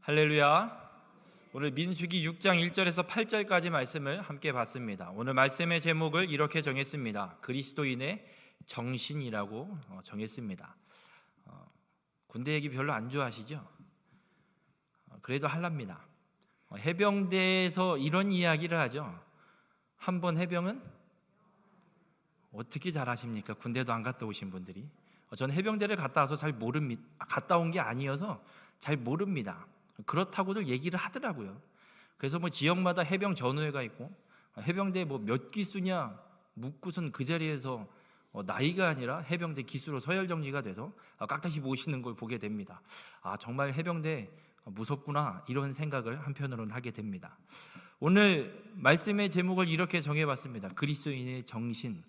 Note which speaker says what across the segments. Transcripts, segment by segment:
Speaker 1: 할렐루야. 오늘 민수기 6장 1절에서 8절까지 말씀을 함께 봤습니다. 오늘 말씀의 제목을 이렇게 정했습니다. 그리스도인의 정신이라고 정했습니다. 군대 얘기 별로 안 좋아하시죠? 그래도 할랍니다. 해병대에서 이런 이야기를 하죠. 한 번 해병은 어떻게 잘하십니까? 군대도 안 갔다 오신 분들이. 전 해병대를 갔다 와서 잘 모릅니다. 갔다 온 게 아니어서 잘 모릅니다. 그렇다고들 얘기를 하더라고요. 그래서 지역마다 해병 전우회가 있고 해병대 몇 기수냐 묻고선 그 자리에서 나이가 아니라 해병대 기수로 서열 정리가 돼서 깍다시 모시는 걸 보게 됩니다. 정말 해병대 무섭구나 이런 생각을 한편으로는 하게 됩니다. 오늘 말씀의 제목을 이렇게 정해봤습니다. 그리스도인의 정신.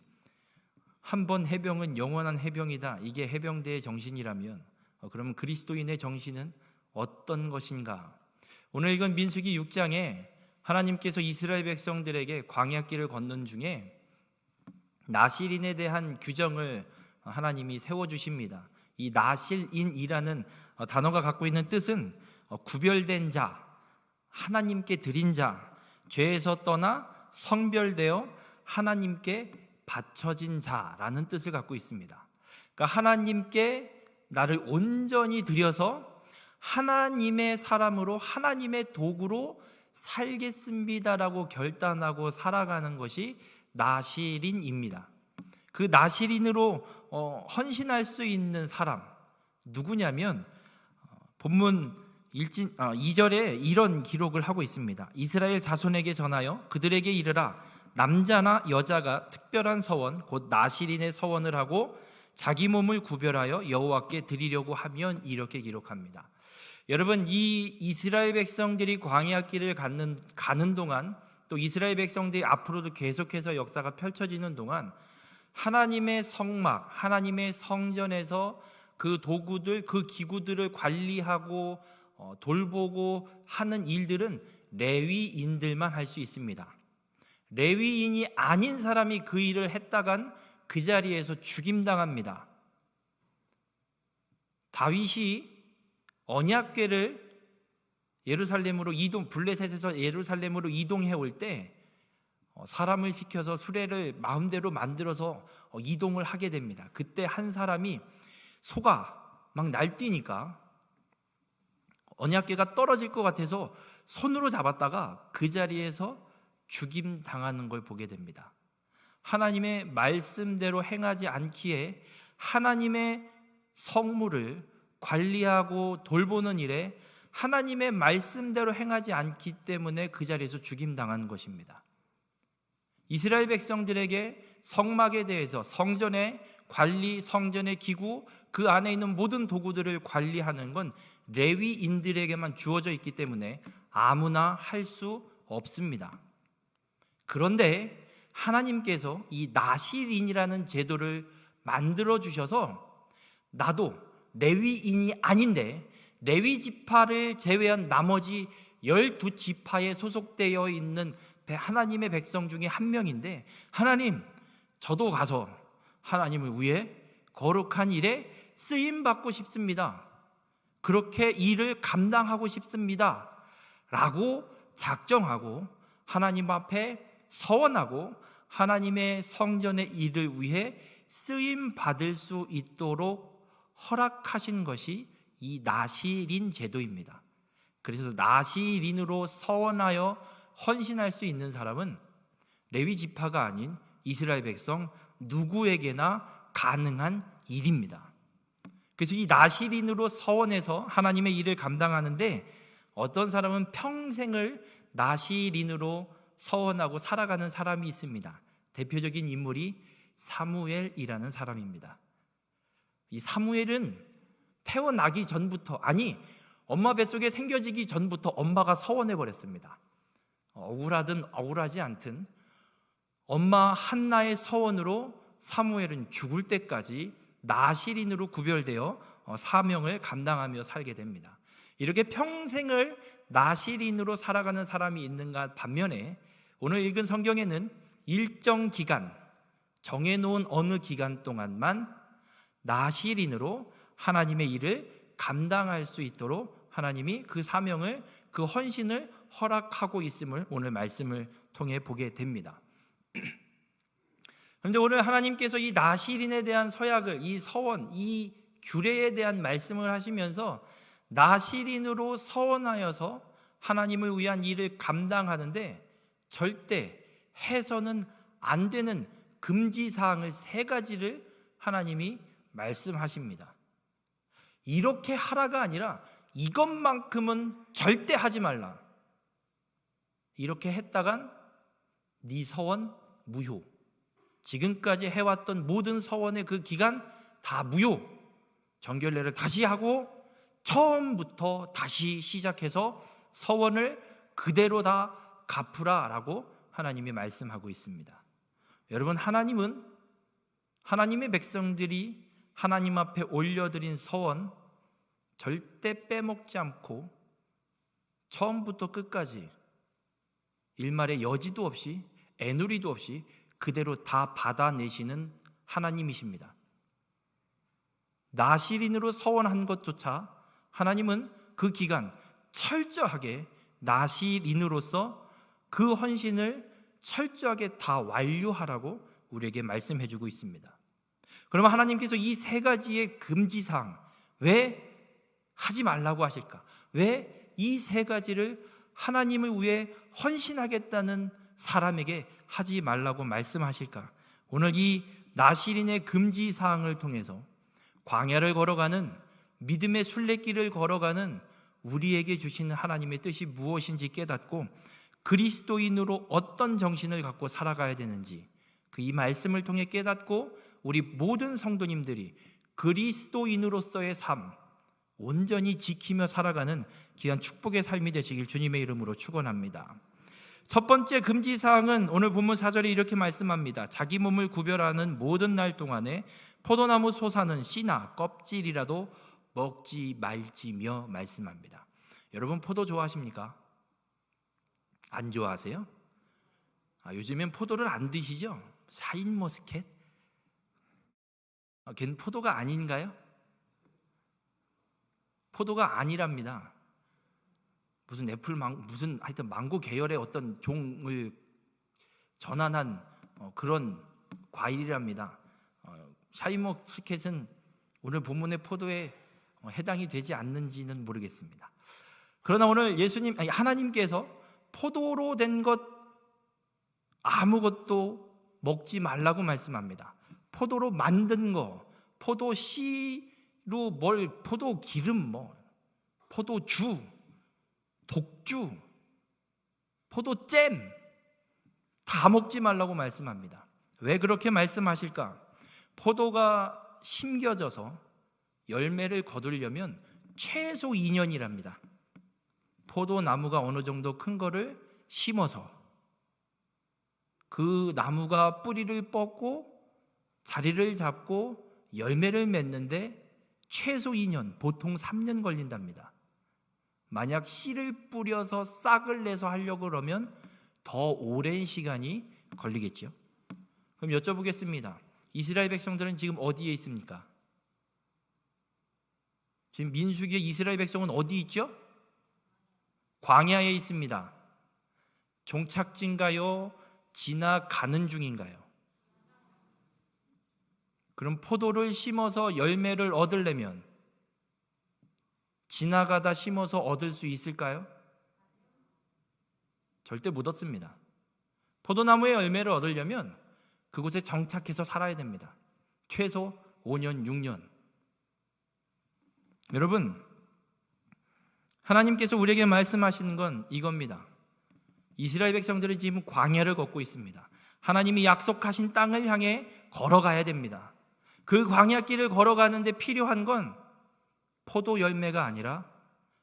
Speaker 1: 한 번 해병은 영원한 해병이다. 이게 해병대의 정신이라면 그러면 그리스도인의 정신은 어떤 것인가? 오늘 읽은 민수기 6장에 하나님께서 이스라엘 백성들에게 광야길을 걷는 중에 나실인에 대한 규정을 하나님이 세워주십니다. 이 나실인이라는 단어가 갖고 있는 뜻은 구별된 자, 하나님께 드린 자, 죄에서 떠나 성별되어 하나님께 바쳐진 자라는 뜻을 갖고 있습니다. 그러니까 하나님께 나를 온전히 드려서 하나님의 사람으로 하나님의 도구로 살겠습니다라고 결단하고 살아가는 것이 나실인입니다. 그 나실인으로 헌신할 수 있는 사람 누구냐면 본문 2절에 이런 기록을 하고 있습니다. 이스라엘 자손에게 전하여 그들에게 이르라. 남자나 여자가 특별한 서원 곧 나실인의 서원을 하고 자기 몸을 구별하여 여호와께 드리려고 하면, 이렇게 기록합니다. 여러분, 이 이스라엘 백성들이 광야길을 가는 동안, 또 이스라엘 백성들이 앞으로도 계속해서 역사가 펼쳐지는 동안 하나님의 성막, 하나님의 성전에서 그 도구들, 그 기구들을 관리하고 돌보고 하는 일들은 레위인들만 할 수 있습니다. 레위인이 아닌 사람이 그 일을 했다간 그 자리에서 죽임당합니다. 다윗이 언약궤를 예루살렘으로 블레셋에서 예루살렘으로 이동해 올 때 사람을 시켜서 수레를 마음대로 만들어서 이동을 하게 됩니다. 그때 한 사람이 소가 막 날뛰니까 언약궤가 떨어질 것 같아서 손으로 잡았다가 그 자리에서 죽임당하는 걸 보게 됩니다. 하나님의 말씀대로 행하지 않기에 하나님의 성물을 관리하고 돌보는 일에 하나님의 말씀대로 행하지 않기 때문에 그 자리에서 죽임당한 것입니다. 이스라엘 백성들에게 성막에 대해서 성전의 관리, 성전의 기구, 그 안에 있는 모든 도구들을 관리하는 건 레위인들에게만 주어져 있기 때문에 아무나 할 수 없습니다. 그런데 하나님께서 이 나실인이라는 제도를 만들어 주셔서 나도 레위인이 아닌데 레위 지파를 제외한 나머지 12지파에 소속되어 있는 하나님의 백성 중에 한 명인데, 하나님, 저도 가서 하나님을 위해 거룩한 일에 쓰임받고 싶습니다. 그렇게 일을 감당하고 싶습니다 라고 작정하고 하나님 앞에 서원하고 하나님의 성전의 일을 위해 쓰임받을 수 있도록 허락하신 것이 이 나실인 제도입니다. 그래서 나실인으로 서원하여 헌신할 수 있는 사람은 레위 지파가 아닌 이스라엘 백성 누구에게나 가능한 일입니다. 그래서 이 나실인으로 서원해서 하나님의 일을 감당하는데 어떤 사람은 평생을 나실인으로 서원하고 살아가는 사람이 있습니다. 대표적인 인물이 사무엘이라는 사람입니다. 이 사무엘은 태어나기 전부터, 엄마 뱃속에 생겨지기 전부터 엄마가 서원해버렸습니다. 억울하든 억울하지 않든 엄마 한나의 서원으로 사무엘은 죽을 때까지 나실인으로 구별되어 사명을 감당하며 살게 됩니다. 이렇게 평생을 나실인으로 살아가는 사람이 있는가 반면에 오늘 읽은 성경에는 일정 기간, 정해놓은 어느 기간 동안만 나실인으로 하나님의 일을 감당할 수 있도록 하나님이 그 사명을, 그 헌신을 허락하고 있음을 오늘 말씀을 통해 보게 됩니다. 그런데 오늘 하나님께서 이 나실인에 대한 서약을, 이 서원, 이 규례에 대한 말씀을 하시면서 나실인으로 서원하여서 하나님을 위한 일을 감당하는데 절대 해서는 안 되는 금지사항을 3가지를 하나님이 말씀하십니다. 이렇게 하라가 아니라 이것만큼은 절대 하지 말라. 이렇게 했다간 네 서원 무효. 지금까지 해왔던 모든 서원의 그 기간 다 무효. 정결례를 다시 하고 처음부터 다시 시작해서 서원을 그대로 다 갚으라라고 하나님이 말씀하고 있습니다. 여러분, 하나님은 하나님의 백성들이 하나님 앞에 올려드린 서원 절대 빼먹지 않고 처음부터 끝까지 일말의 여지도 없이 애누리도 없이 그대로 다 받아내시는 하나님이십니다. 나실인으로 서원한 것조차 하나님은 그 기간 철저하게 나실인으로서 그 헌신을 철저하게 다 완료하라고 우리에게 말씀해주고 있습니다. 그러면 하나님께서 이 3가지의 금지사항 왜 하지 말라고 하실까? 왜 이 3가지를 하나님을 위해 헌신하겠다는 사람에게 하지 말라고 말씀하실까? 오늘 이 나실인의 금지사항을 통해서 광야를 걸어가는 믿음의 순례길을 걸어가는 우리에게 주시는 하나님의 뜻이 무엇인지 깨닫고 그리스도인으로 어떤 정신을 갖고 살아가야 되는지 이 말씀을 통해 깨닫고 우리 모든 성도님들이 그리스도인으로서의 삶 온전히 지키며 살아가는 귀한 축복의 삶이 되시길 주님의 이름으로 축원합니다. 첫 번째 금지사항은 오늘 본문 4절에 이렇게 말씀합니다. 자기 몸을 구별하는 모든 날 동안에 포도나무 솟아는 씨나 껍질이라도 먹지 말지며 말씀합니다. 여러분, 포도 좋아하십니까? 안 좋아하세요? 요즘엔 포도를 안 드시죠? 샤인머스켓? 걔는 포도가 아닌가요? 포도가 아니랍니다. 무슨 무슨 하여튼 망고 계열의 어떤 종을 전환한 그런 과일이랍니다. 샤인머스켓은 오늘 본문의 포도에 해당이 되지 않는지는 모르겠습니다. 그러나 오늘 하나님께서 포도로 된 것 아무것도 먹지 말라고 말씀합니다. 포도로 만든 거, 포도 씨로 포도 기름, 포도주, 독주, 포도잼 다 먹지 말라고 말씀합니다. 왜 그렇게 말씀하실까? 포도가 심겨져서 열매를 거두려면 최소 2년이랍니다. 포도나무가 어느 정도 큰 거를 심어서 그 나무가 뿌리를 뻗고 자리를 잡고 열매를 맺는데 최소 2년, 보통 3년 걸린답니다. 만약 씨를 뿌려서 싹을 내서 하려고 그러면 더 오랜 시간이 걸리겠죠. 그럼 여쭤보겠습니다. 이스라엘 백성들은 지금 어디에 있습니까? 지금 민수기의 이스라엘 백성은 어디 있죠? 광야에 있습니다. 종착지인가요? 지나가는 중인가요? 그럼 포도를 심어서 열매를 얻으려면 지나가다 심어서 얻을 수 있을까요? 절대 못 얻습니다. 포도나무의 열매를 얻으려면 그곳에 정착해서 살아야 됩니다. 최소 5년, 6년. 여러분, 하나님께서 우리에게 말씀하시는 건 이겁니다. 이스라엘 백성들은 지금 광야를 걷고 있습니다. 하나님이 약속하신 땅을 향해 걸어가야 됩니다. 그 광야길을 걸어가는데 필요한 건 포도 열매가 아니라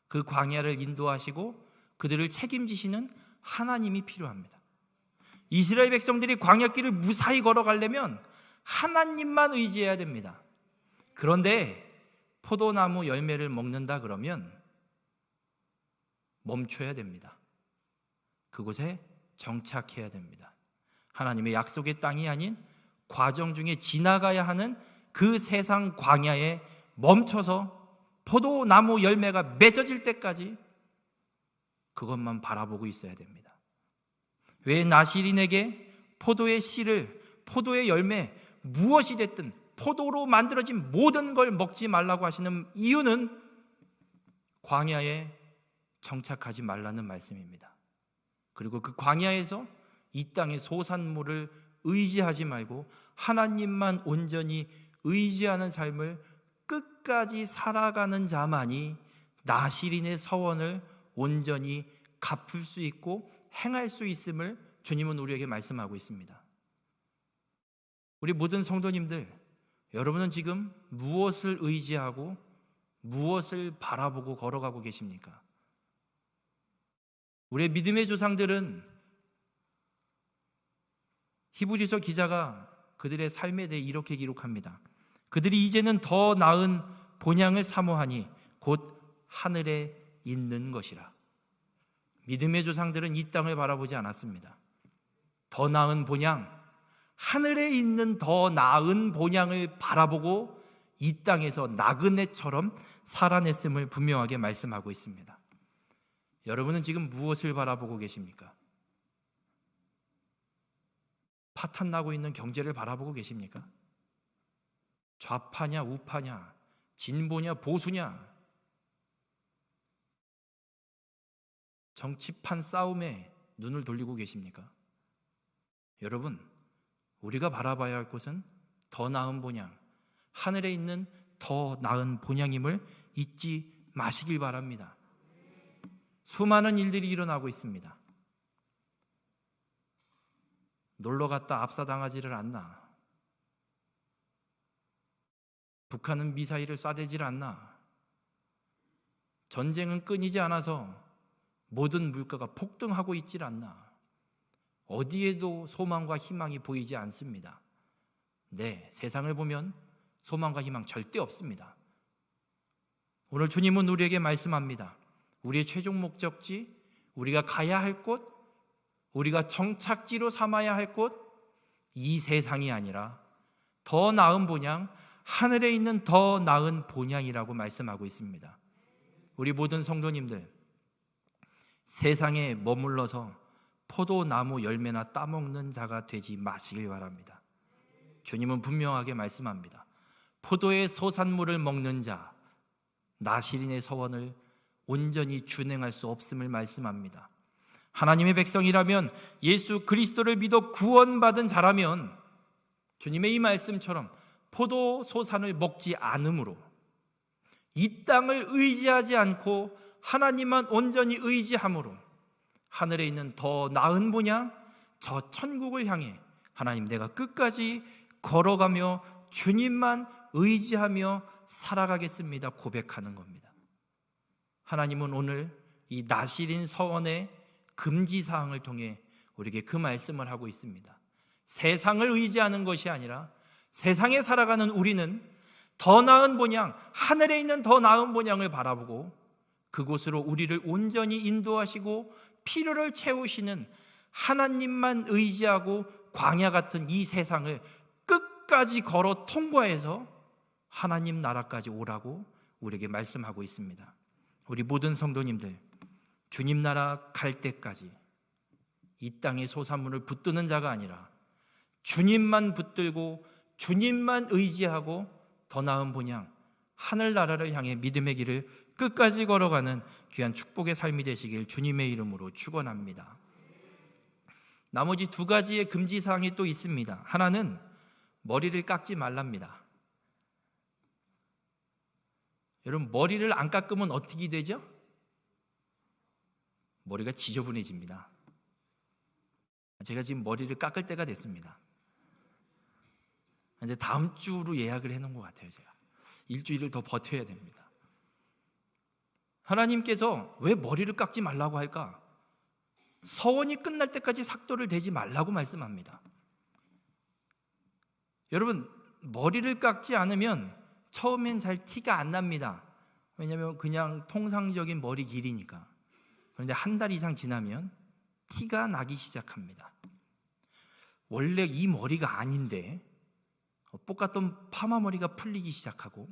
Speaker 1: 그 광야를 인도하시고 그들을 책임지시는 하나님이 필요합니다. 이스라엘 백성들이 광야길을 무사히 걸어가려면 하나님만 의지해야 됩니다. 그런데 포도나무 열매를 먹는다 그러면 멈춰야 됩니다. 그곳에 정착해야 됩니다. 하나님의 약속의 땅이 아닌 과정 중에 지나가야 하는 그 세상 광야에 멈춰서 포도나무 열매가 맺어질 때까지 그것만 바라보고 있어야 됩니다. 왜 나시린에게 포도의 씨를, 포도의 열매, 무엇이 됐든 포도로 만들어진 모든 걸 먹지 말라고 하시는 이유는 광야에 정착하지 말라는 말씀입니다. 그리고 그 광야에서 이 땅의 소산물을 의지하지 말고 하나님만 온전히 의지하는 삶을 끝까지 살아가는 자만이 나시린의 서원을 온전히 갚을 수 있고 행할 수 있음을 주님은 우리에게 말씀하고 있습니다. 우리 모든 성도님들, 여러분은 지금 무엇을 의지하고 무엇을 바라보고 걸어가고 계십니까? 우리의 믿음의 조상들은 히브리서 기자가 그들의 삶에 대해 이렇게 기록합니다. 그들이 이제는 더 나은 본향을 사모하니 곧 하늘에 있는 것이라. 믿음의 조상들은 이 땅을 바라보지 않았습니다. 더 나은 본향, 하늘에 있는 더 나은 본향을 바라보고 이 땅에서 나그네처럼 살아냈음을 분명하게 말씀하고 있습니다. 여러분은 지금 무엇을 바라보고 계십니까? 파탄나고 있는 경제를 바라보고 계십니까? 좌파냐 우파냐, 진보냐 보수냐, 정치판 싸움에 눈을 돌리고 계십니까? 여러분, 우리가 바라봐야 할 곳은 더 나은 본향, 하늘에 있는 더 나은 본향임을 잊지 마시길 바랍니다. 수많은 일들이 일어나고 있습니다. 놀러 갔다 압사당하지를 않나? 북한은 미사일을 쏴대질 않나? 전쟁은 끊이지 않아서 모든 물가가 폭등하고 있질 않나? 어디에도 소망과 희망이 보이지 않습니다. 네, 세상을 보면 소망과 희망 절대 없습니다. 오늘 주님은 우리에게 말씀합니다. 우리의 최종 목적지, 우리가 가야 할 곳, 우리가 정착지로 삼아야 할 곳, 이 세상이 아니라 더 나은 본향, 하늘에 있는 더 나은 본향이라고 말씀하고 있습니다. 우리 모든 성도님들, 세상에 머물러서 포도나무 열매나 따먹는 자가 되지 마시길 바랍니다. 주님은 분명하게 말씀합니다. 포도의 소산물을 먹는 자, 나시린의 서원을 온전히 준행할 수 없음을 말씀합니다. 하나님의 백성이라면, 예수 그리스도를 믿어 구원받은 자라면 주님의 이 말씀처럼 포도 소산을 먹지 않으므로, 이 땅을 의지하지 않고 하나님만 온전히 의지함으로 하늘에 있는 더 나은 본향, 저 천국을 향해 하나님, 내가 끝까지 걸어가며 주님만 의지하며 살아가겠습니다 고백하는 겁니다. 하나님은 오늘 이 나시린 서원의 금지사항을 통해 우리에게 그 말씀을 하고 있습니다. 세상을 의지하는 것이 아니라 세상에 살아가는 우리는 더 나은 본향, 하늘에 있는 더 나은 본향을 바라보고 그곳으로 우리를 온전히 인도하시고 필요를 채우시는 하나님만 의지하고 광야 같은 이 세상을 끝까지 걸어 통과해서 하나님 나라까지 오라고 우리에게 말씀하고 있습니다. 우리 모든 성도님들, 주님 나라 갈 때까지 이 땅의 소산물을 붙드는 자가 아니라 주님만 붙들고 주님만 의지하고 더 나은 본향, 하늘나라를 향해 믿음의 길을 끝까지 걸어가는 귀한 축복의 삶이 되시길 주님의 이름으로 축원합니다. 나머지 두 가지의 금지사항이 또 있습니다. 하나는 머리를 깎지 말랍니다. 여러분, 머리를 안 깎으면 어떻게 되죠? 머리가 지저분해집니다. 제가 지금 머리를 깎을 때가 됐습니다. 근데 다음 주로 예약을 해놓은 것 같아요. 제가 일주일을 더 버텨야 됩니다. 하나님께서 왜 머리를 깎지 말라고 할까? 서원이 끝날 때까지 삭도를 대지 말라고 말씀합니다. 여러분, 머리를 깎지 않으면 처음엔 잘 티가 안 납니다. 왜냐하면 그냥 통상적인 머리 길이니까. 그런데 한 달 이상 지나면 티가 나기 시작합니다. 원래 이 머리가 아닌데 볶았던 파마 머리가 풀리기 시작하고,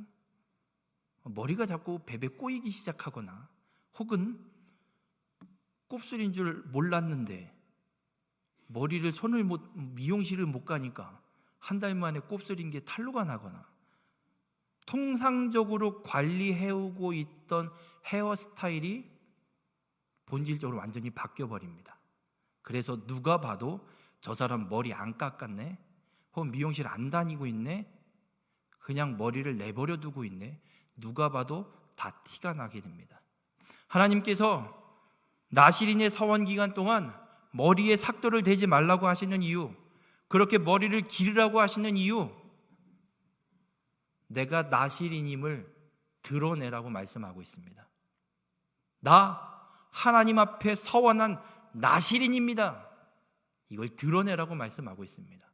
Speaker 1: 머리가 자꾸 베베 꼬이기 시작하거나 혹은 곱슬인 줄 몰랐는데 미용실을 못 가니까 한 달 만에 곱슬인 게 탄로가 나거나 통상적으로 관리해오고 있던 헤어스타일이 본질적으로 완전히 바뀌어버립니다. 그래서 누가 봐도 저 사람 머리 안 깎았네, 혹은 미용실 안 다니고 있네, 그냥 머리를 내버려 두고 있네, 누가 봐도 다 티가 나게 됩니다. 하나님께서 나실인의 서원 기간 동안 머리에 삭도를 대지 말라고 하시는 이유, 그렇게 머리를 기르라고 하시는 이유, 내가 나실인임을 드러내라고 말씀하고 있습니다. 나 하나님 앞에 서원한 나실인입니다. 이걸 드러내라고 말씀하고 있습니다.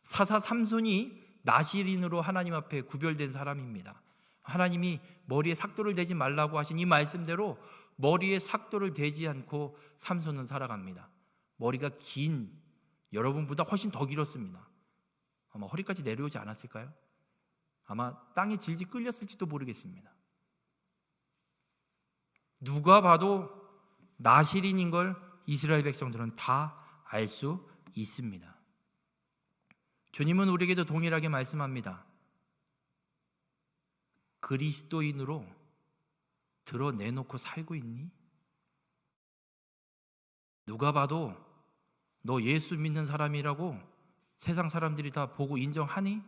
Speaker 1: 사사 삼손이 나실인으로 하나님 앞에 구별된 사람입니다. 하나님이 머리에 삭도를 대지 말라고 하신 이 말씀대로 머리에 삭도를 대지 않고 삼손은 살아갑니다. 머리가 긴 여러분보다 훨씬 더 길었습니다. 아마 허리까지 내려오지 않았을까요? 아마 땅에 질질 끌렸을지도 모르겠습니다. 누가 봐도 나실인인 걸 이스라엘 백성들은 다 알 수 있습니다. 주님은 우리에게도 동일하게 말씀합니다. 그리스도인으로 드러내놓고 살고 있니? 누가 봐도 너 예수 믿는 사람이라고 세상 사람들이 다 보고 인정하니?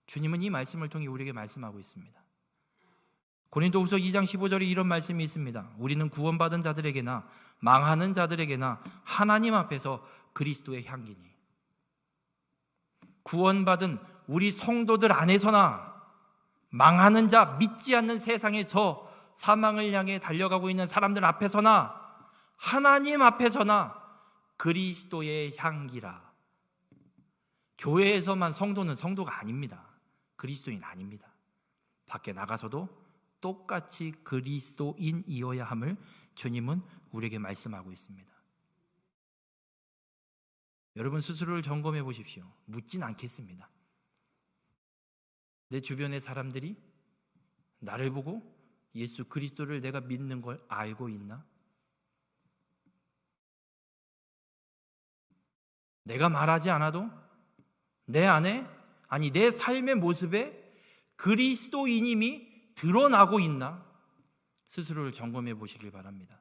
Speaker 1: 주님은 이 말씀을 통해 우리에게 말씀하고 있습니다. 고린도후서 2장 15절에 이런 말씀이 있습니다. 우리는 구원받은 자들에게나 망하는 자들에게나 하나님 앞에서 그리스도의 향기니. 구원받은 우리 성도들 안에서나 망하는 자, 믿지 않는 세상의 저 사망을 향해 달려가고 있는 사람들 앞에서나 하나님 앞에서나 그리스도의 향기라. 교회에서만 성도는 성도가 아닙니다. 그리스도인 아닙니다. 밖에 나가서도 똑같이 그리스도인이어야 함을 주님은 우리에게 말씀하고 있습니다. 여러분 스스로를 점검해 보십시오. 묻진 않겠습니다. 내 주변의 사람들이 나를 보고 예수 그리스도를 내가 믿는 걸 알고 있나? 내가 말하지 않아도 내 안에, 아니 내 삶의 모습에 그리스도인임이 드러나고 있나? 스스로를 점검해 보시길 바랍니다.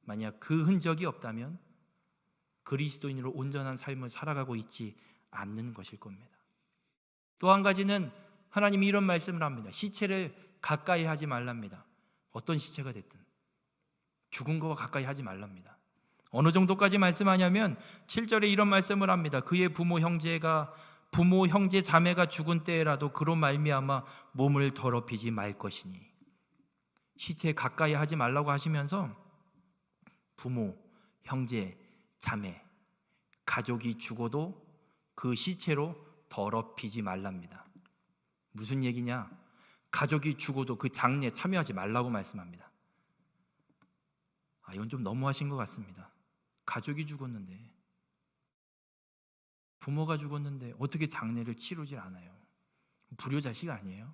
Speaker 1: 만약 그 흔적이 없다면 그리스도인으로 온전한 삶을 살아가고 있지 않는 것일 겁니다. 또 한 가지는 하나님이 이런 말씀을 합니다. 시체를 가까이 하지 말랍니다. 어떤 시체가 됐든 죽은 거와 가까이 하지 말랍니다. 어느 정도까지 말씀하냐면 7절에 이런 말씀을 합니다. 그의 부모 형제 자매가 죽은 때라도 그로 말미암아 몸을 더럽히지 말 것이니. 시체에 가까이 하지 말라고 하시면서 부모, 형제, 자매, 가족이 죽어도 그 시체로 더럽히지 말랍니다. 무슨 얘기냐? 가족이 죽어도 그 장례에 참여하지 말라고 말씀합니다. 이건 좀 너무하신 것 같습니다. 가족이 죽었는데, 부모가 죽었는데 어떻게 장례를 치르질 않아요? 불효자식 아니에요?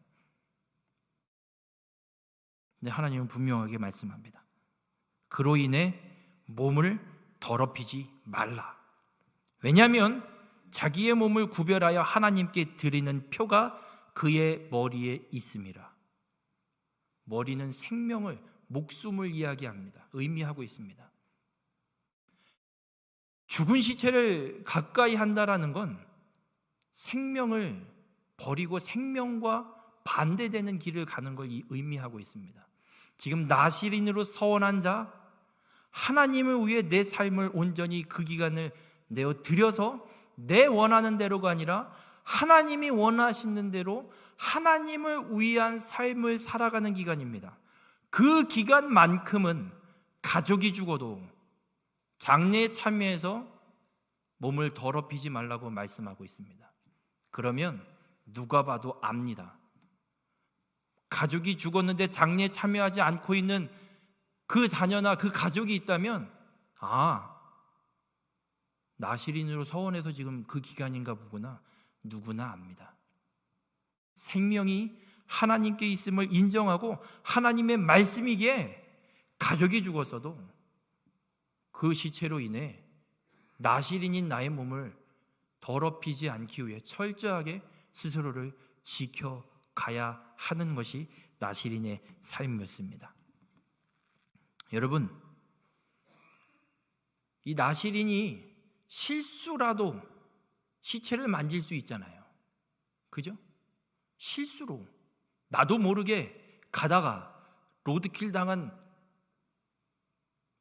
Speaker 1: 근데 하나님은 분명하게 말씀합니다. 그로 인해 몸을 더럽히지 말라. 왜냐하면 자기의 몸을 구별하여 하나님께 드리는 표가 그의 머리에 있음이라. 머리는 생명을, 목숨을 이야기합니다. 의미하고 있습니다. 죽은 시체를 가까이 한다라는 건 생명을 버리고 생명과 반대되는 길을 가는 걸 의미하고 있습니다. 지금 나실인으로 서원한 자, 하나님을 위해 내 삶을 온전히 그 기간을 내어 드려서 내 원하는 대로가 아니라 하나님이 원하시는 대로 하나님을 위한 삶을 살아가는 기간입니다. 그 기간만큼은 가족이 죽어도 장례에 참여해서 몸을 더럽히지 말라고 말씀하고 있습니다. 그러면 누가 봐도 압니다. 가족이 죽었는데 장례에 참여하지 않고 있는 그 자녀나 그 가족이 있다면 나실인으로 서원해서 지금 그 기간인가 보구나. 누구나 압니다. 생명이 하나님께 있음을 인정하고 하나님의 말씀이기에 가족이 죽었어도 그 시체로 인해 나실인인 나의 몸을 더럽히지 않기 위해 철저하게 스스로를 지켜가야 하는 것이 나실인의 삶이었습니다. 여러분, 이 나실인이 실수라도 시체를 만질 수 있잖아요. 그죠? 실수로 나도 모르게 가다가 로드킬 당한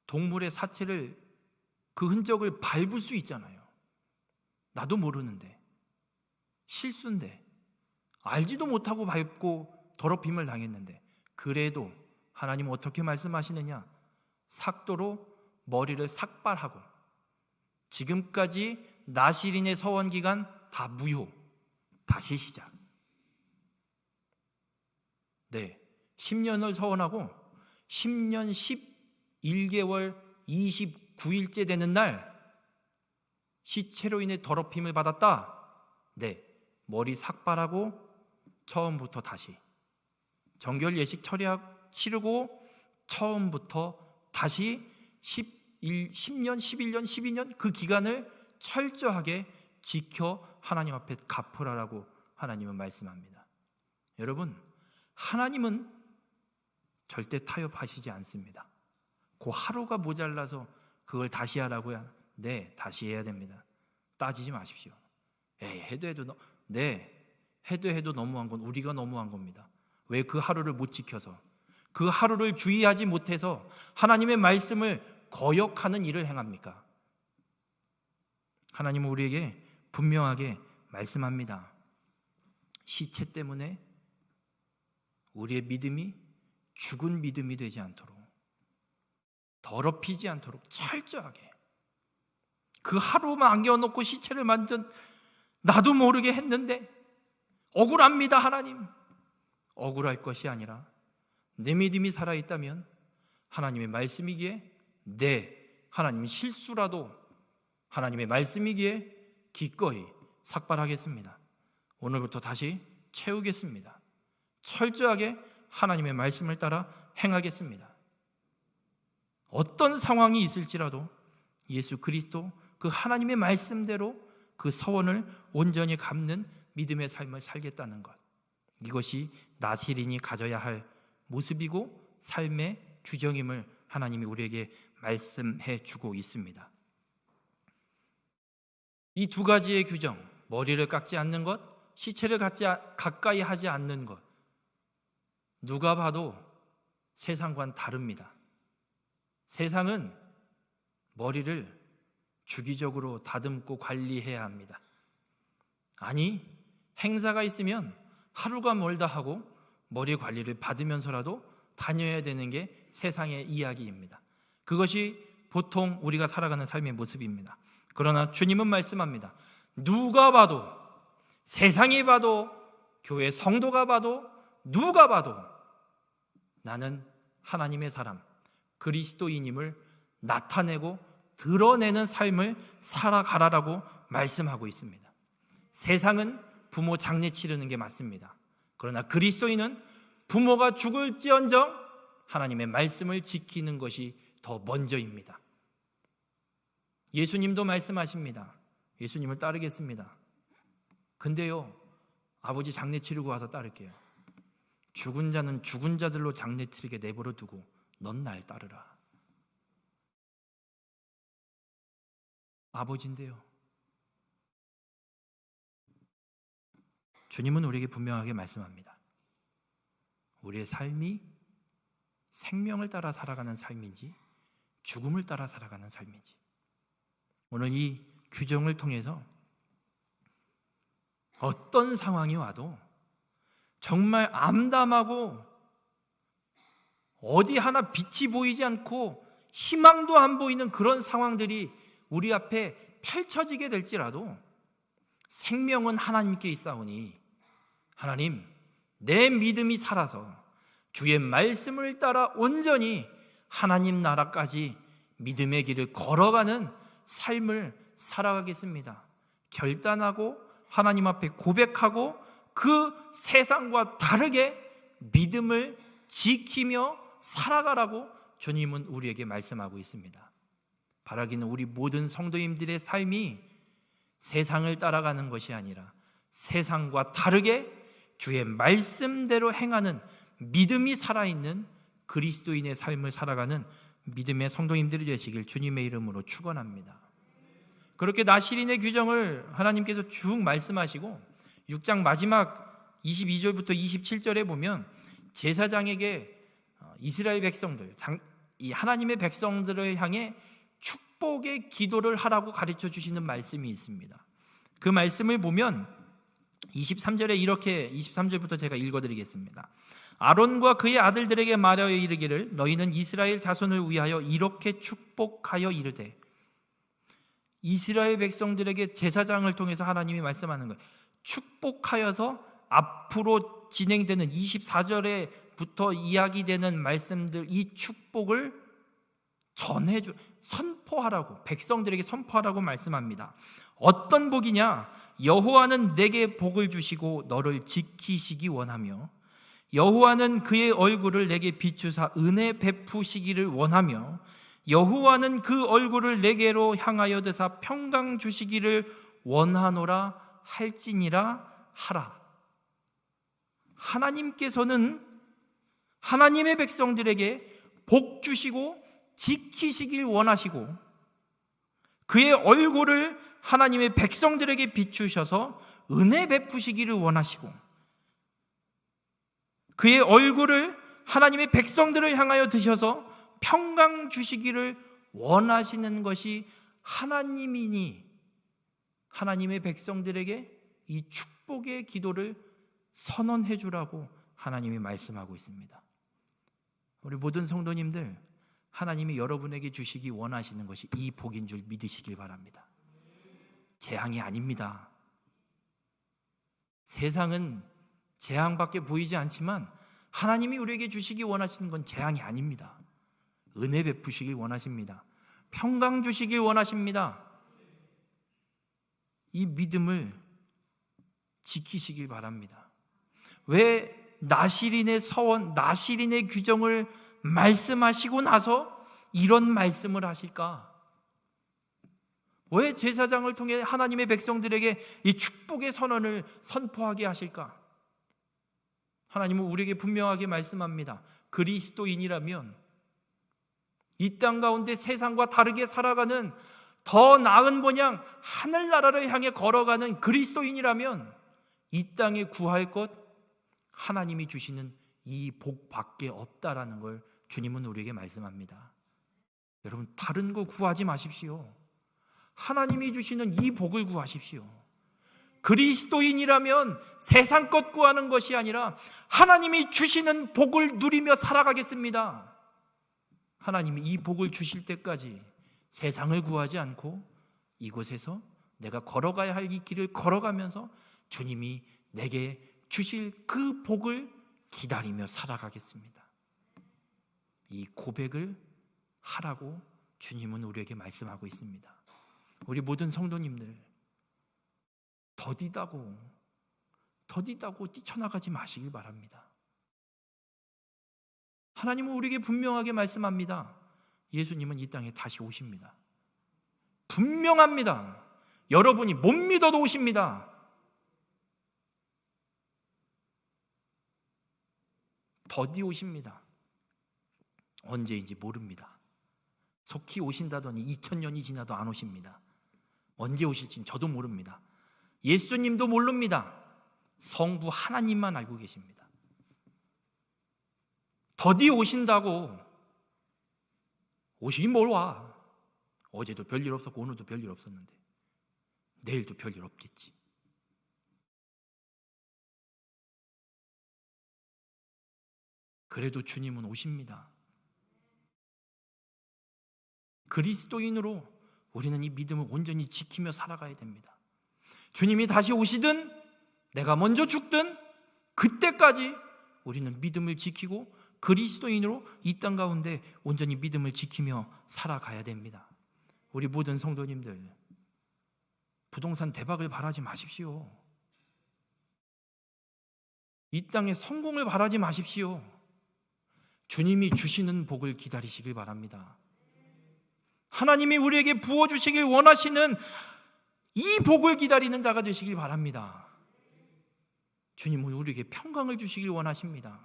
Speaker 1: 동물의 사체를 그 흔적을 밟을 수 있잖아요. 나도 모르는데, 실수인데, 알지도 못하고 밟고 더럽힘을 당했는데, 그래도 하나님은 어떻게 말씀하시느냐? 삭도로 머리를 삭발하고 지금까지 나실인의 서원 기간 다 무효, 다시 시작. 네, 10년을 서원하고 10년 11개월 29일째 되는 날 시체로 인해 더럽힘을 받았다. 네, 머리 삭발하고 처음부터 다시 정결 예식 치르고 처음부터 다시 10년, 11년, 12년 그 기간을 철저하게 지켜 하나님 앞에 갚으라라고 하나님은 말씀합니다. 여러분, 하나님은 절대 타협하시지 않습니다. 그 하루가 모자라서 그걸 다시 하라고요? 네, 다시 해야 됩니다. 따지지 마십시오. 해도 해도 너무한 건 우리가 너무한 겁니다. 왜 그 하루를 못 지켜서, 그 하루를 주의하지 못해서 하나님의 말씀을 거역하는 일을 행합니까? 하나님은 우리에게 분명하게 말씀합니다. 시체 때문에 우리의 믿음이 죽은 믿음이 되지 않도록, 더럽히지 않도록 철저하게 그 하루만 안겨놓고 시체를 만든 나도 모르게 했는데 억울합니다. 하나님, 억울할 것이 아니라 내 믿음이 살아있다면 하나님의 말씀이기에, 하나님이 실수라도 하나님의 말씀이기에 기꺼이 삭발하겠습니다. 오늘부터 다시 채우겠습니다. 철저하게 하나님의 말씀을 따라 행하겠습니다. 어떤 상황이 있을지라도 예수 그리스도 그 하나님의 말씀대로 그 서원을 온전히 갚는 믿음의 삶을 살겠다는 것, 이것이 나실인이 가져야 할 모습이고 삶의 규정임을 하나님이 우리에게 말씀해 주고 있습니다. 이 두 가지의 규정, 머리를 깎지 않는 것, 시체를 가까이 하지 않는 것, 누가 봐도 세상과는 다릅니다. 세상은 머리를 주기적으로 다듬고 관리해야 합니다. 아니, 행사가 있으면 하루가 멀다 하고 머리 관리를 받으면서라도 다녀야 되는 게 세상의 이야기입니다. 그것이 보통 우리가 살아가는 삶의 모습입니다. 그러나 주님은 말씀합니다. 누가 봐도, 세상이 봐도, 교회 성도가 봐도, 누가 봐도 나는 하나님의 사람, 그리스도인임을 나타내고 드러내는 삶을 살아가라라고 말씀하고 있습니다. 세상은 부모 장례 치르는 게 맞습니다. 그러나 그리스도인은 부모가 죽을지언정 하나님의 말씀을 지키는 것이 더 먼저입니다. 예수님도 말씀하십니다. 예수님을 따르겠습니다. 근데요, 아버지 장례 치르고 와서 따를게요. 죽은 자는 죽은 자들로 장례 치르게 내버려 두고 넌 날 따르라. 아버지인데요. 주님은 우리에게 분명하게 말씀합니다. 우리의 삶이 생명을 따라 살아가는 삶인지 죽음을 따라 살아가는 삶인지, 오늘 이 규정을 통해서 어떤 상황이 와도 정말 암담하고 어디 하나 빛이 보이지 않고 희망도 안 보이는 그런 상황들이 우리 앞에 펼쳐지게 될지라도 생명은 하나님께 있사오니 하나님, 내 믿음이 살아서 주의 말씀을 따라 온전히 하나님 나라까지 믿음의 길을 걸어가는 삶을 살아가겠습니다. 결단하고 하나님 앞에 고백하고 그 세상과 다르게 믿음을 지키며 살아가라고 주님은 우리에게 말씀하고 있습니다. 바라기는 우리 모든 성도님들의 삶이 세상을 따라가는 것이 아니라 세상과 다르게 주의 말씀대로 행하는 믿음이 살아있는 그리스도인의 삶을 살아가는 믿음의 성도님들이 되시길 주님의 이름으로 축원합니다. 그렇게 나실인의 규정을 하나님께서 쭉 말씀하시고 6장 마지막 22절부터 27절에 보면 제사장에게 이스라엘 백성들, 이 하나님의 백성들을 향해 축복의 기도를 하라고 가르쳐 주시는 말씀이 있습니다. 그 말씀을 보면 23절에 이렇게 23절부터 제가 읽어드리겠습니다. 아론과 그의 아들들에게 말하여 이르기를 너희는 이스라엘 자손을 위하여 이렇게 축복하여 이르되, 이스라엘 백성들에게 제사장을 통해서 하나님이 말씀하는 거예요. 축복하여서 앞으로 진행되는 24절에부터 이야기되는 말씀들, 이 축복을 선포하라고, 백성들에게 선포하라고 말씀합니다. 어떤 복이냐? 여호와는 내게 복을 주시고 너를 지키시기 원하며, 여호와는 그의 얼굴을 내게 비추사 은혜 베푸시기를 원하며, 여호와는 그 얼굴을 내게로 향하여 드사 평강 주시기를 원하노라 할지니라 하라. 하나님께서는 하나님의 백성들에게 복 주시고 지키시길 원하시고, 그의 얼굴을 하나님의 백성들에게 비추셔서 은혜 베푸시기를 원하시고, 그의 얼굴을 하나님의 백성들을 향하여 드셔서 평강 주시기를 원하시는 것이 하나님이니, 하나님의 백성들에게 이 축복의 기도를 선언해 주라고 하나님이 말씀하고 있습니다. 우리 모든 성도님들, 하나님이 여러분에게 주시기 원하시는 것이 이 복인 줄 믿으시길 바랍니다. 재앙이 아닙니다. 세상은 재앙밖에 보이지 않지만 하나님이 우리에게 주시기 원하시는 건 재앙이 아닙니다. 은혜 베푸시길 원하십니다. 평강 주시길 원하십니다. 이 믿음을 지키시길 바랍니다. 왜 나실인의 서원, 나실인의 규정을 말씀하시고 나서 이런 말씀을 하실까? 왜 제사장을 통해 하나님의 백성들에게 이 축복의 선언을 선포하게 하실까? 하나님은 우리에게 분명하게 말씀합니다. 그리스도인이라면, 이 땅 가운데 세상과 다르게 살아가는 더 나은 번향 하늘나라를 향해 걸어가는 그리스도인이라면 이 땅에 구할 것 하나님이 주시는 이 복밖에 없다라는 걸 주님은 우리에게 말씀합니다. 여러분, 다른 거 구하지 마십시오. 하나님이 주시는 이 복을 구하십시오. 그리스도인이라면 세상 것 구하는 것이 아니라 하나님이 주시는 복을 누리며 살아가겠습니다. 하나님이 이 복을 주실 때까지 세상을 구하지 않고 이곳에서 내가 걸어가야 할 이 길을 걸어가면서 주님이 내게 주실 그 복을 기다리며 살아가겠습니다. 이 고백을 하라고 주님은 우리에게 말씀하고 있습니다. 우리 모든 성도님들, 더디다고 뛰쳐나가지 마시길 바랍니다. 하나님은 우리에게 분명하게 말씀합니다. 예수님은 이 땅에 다시 오십니다. 분명합니다. 여러분이 못 믿어도 오십니다. 더디 오십니다. 언제인지 모릅니다. 속히 오신다더니 2000년이 지나도 안 오십니다. 언제 오실지는 저도 모릅니다. 예수님도 모릅니다. 성부 하나님만 알고 계십니다. 더디 오신다고 오시긴 뭘 와. 어제도 별일 없었고 오늘도 별일 없었는데 내일도 별일 없겠지. 그래도 주님은 오십니다. 그리스도인으로 우리는 이 믿음을 온전히 지키며 살아가야 됩니다. 주님이 다시 오시든 내가 먼저 죽든 그때까지 우리는 믿음을 지키고 그리스도인으로 이 땅 가운데 온전히 믿음을 지키며 살아가야 됩니다. 우리 모든 성도님들, 부동산 대박을 바라지 마십시오. 이 땅에 성공을 바라지 마십시오. 주님이 주시는 복을 기다리시길 바랍니다. 하나님이 우리에게 부어주시길 원하시는 이 복을 기다리는 자가 되시길 바랍니다. 주님은 우리에게 평강을 주시길 원하십니다.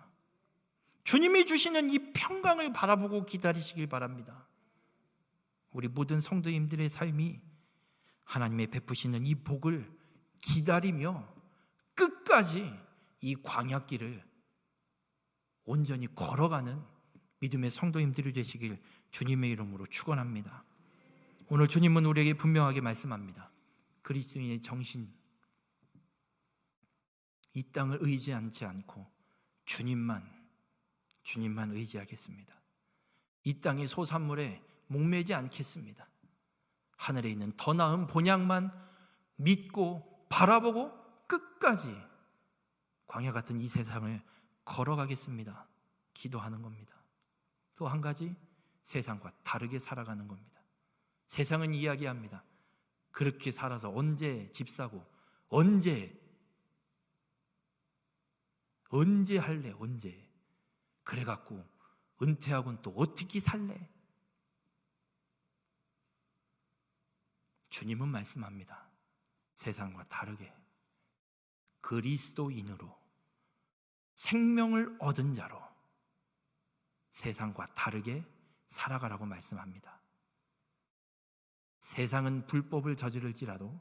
Speaker 1: 주님이 주시는 이 평강을 바라보고 기다리시길 바랍니다. 우리 모든 성도님들의 삶이 하나님의 베푸시는 이 복을 기다리며 끝까지 이 광야길을 온전히 걸어가는 믿음의 성도님들이 되시길 주님의 이름으로 축원합니다. 오늘 주님은 우리에게 분명하게 말씀합니다. 그리스도인의 정신, 이 땅을 의지하지 않고 주님만 의지하겠습니다. 이 땅의 소산물에 목매지 않겠습니다. 하늘에 있는 더 나은 본향만 믿고 바라보고 끝까지 광야 같은 이 세상을 걸어가겠습니다. 기도하는 겁니다. 또 한 가지, 세상과 다르게 살아가는 겁니다. 세상은 이야기합니다. 그렇게 살아서 언제 집 사고, 언제 할래, 언제 그래갖고 은퇴하고는 또 어떻게 살래? 주님은 말씀합니다. 세상과 다르게 그리스도인으로 생명을 얻은 자로 세상과 다르게 살아가라고 말씀합니다. 세상은 불법을 저지를지라도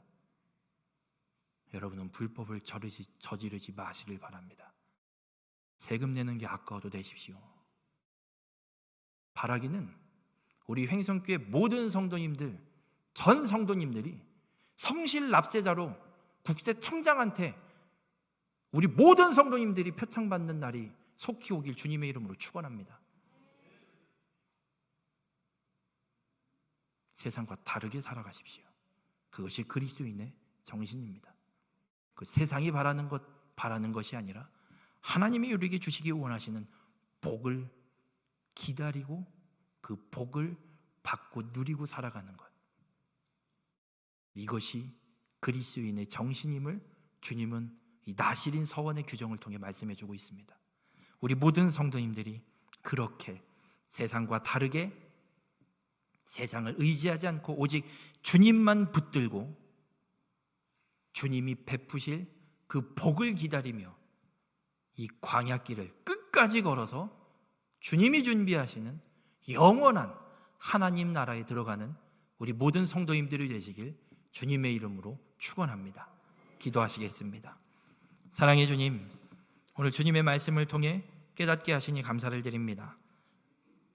Speaker 1: 여러분은 불법을 저지르지 마시길 바랍니다. 세금 내는 게 아까워도 내십시오. 바라기는 우리 횡성교회 모든 성도님들, 전 성도님들이 성실 납세자로 국세청장한테 우리 모든 성도님들이 표창받는 날이 속히 오길 주님의 이름으로 축원합니다. 세상과 다르게 살아가십시오. 그것이 그리스도인의 정신입니다. 그 세상이 바라는 것이 아니라 하나님이 우리에게 주시기 원하시는 복을 기다리고 그 복을 받고 누리고 살아가는 것, 이것이 그리스도인의 정신임을 주님은 이 나실인 서원의 규정을 통해 말씀해주고 있습니다. 우리 모든 성도님들이 그렇게 세상과 다르게 세상을 의지하지 않고 오직 주님만 붙들고 주님이 베푸실 그 복을 기다리며 이 광야길을 끝까지 걸어서 주님이 준비하시는 영원한 하나님 나라에 들어가는 우리 모든 성도님들이 되시길 주님의 이름으로 축원합니다. 기도하시겠습니다. 사랑의 주님, 오늘 주님의 말씀을 통해 깨닫게 하시니 감사를 드립니다.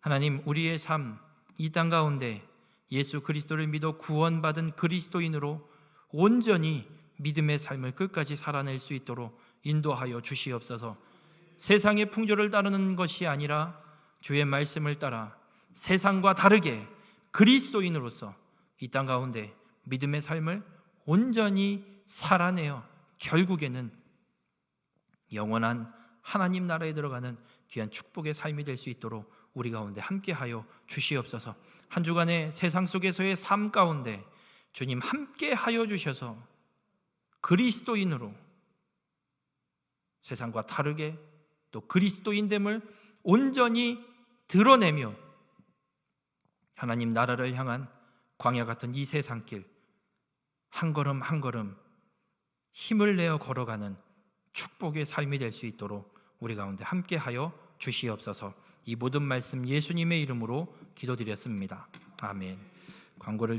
Speaker 1: 하나님, 우리의 삶, 이 땅 가운데 예수 그리스도를 믿어 구원받은 그리스도인으로 온전히 믿음의 삶을 끝까지 살아낼 수 있도록 인도하여 주시옵소서. 세상의 풍조를 따르는 것이 아니라 주의 말씀을 따라 세상과 다르게 그리스도인으로서 이 땅 가운데 믿음의 삶을 온전히 살아내어 결국에는 영원한 하나님 나라에 들어가는 귀한 축복의 삶이 될 수 있도록 우리 가운데 함께하여 주시옵소서. 한 주간의 세상 속에서의 삶 가운데 주님 함께하여 주셔서 그리스도인으로 세상과 다르게 또 그리스도인됨을 온전히 드러내며 하나님 나라를 향한 광야 같은 이 세상길 한 걸음 한 걸음 힘을 내어 걸어가는 축복의 삶이 될 수 있도록 우리 가운데 함께하여 주시옵소서. 이 모든 말씀 예수님의 이름으로 기도드렸습니다. 아멘. 광고를